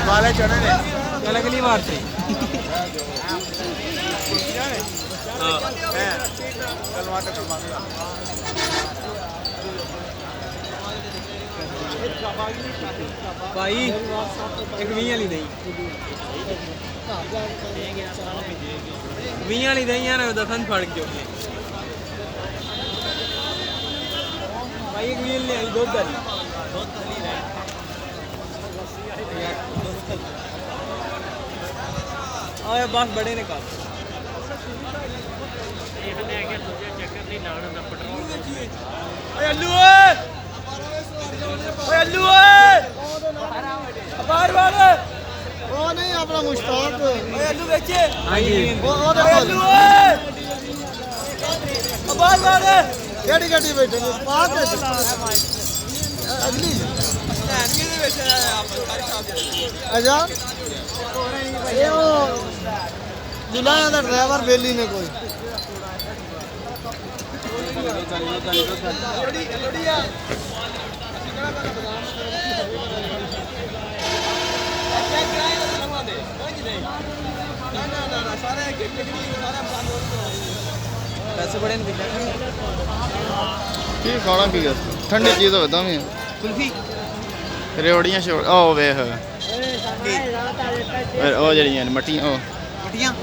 वाले चने ने चल अगली बार से भाई एक 20 वाली दही 20 वाली दही यार दसन फड़ के भाई एक 20 ले आई दूध वाली आया बस बड़े ने कहा ਉਹ ਨਹੀਂ ਆਪਣਾ ਮੁਸ਼ਤਾਕ ਓਏ ਅੱਲੂ ਵੇਚੇ ਹਾਂਜੀ ਉਹ ਤੇ ਅੱਲੂ ਬਾਹਰ ਬਾਹਰ ਕਿਹੜੀ ਗੱਡੀ ਬੈਠੇ ਨੇ ਪਾਸ ਵਿੱਚ ਅਗਲੀ ਧਿਆਨ ਦੇ ਵਿੱਚ ਅੱਛਾ ਇਹ ਉਹ ਜੁਲਾਇਆ ਦਾ ਡਰਾਈਵਰ ਬੇਲੀ ਨੇ ਕੋਈ पैसे बड़े ने ਕੀ ਖਾਣਾ ਕੀ ਗਾ ਠੰਡੀ ਚੀਜ਼ ਹੋਵੇ ਤਾਂ ਵੀ कुल्फी ਰੇਵੜੀਆਂ ਉਹ ਵੇਖ ਉਹ ਜਿਹੜੀਆਂ ਨੇ ਮੱਟੀਆਂ ਉਹ मटियां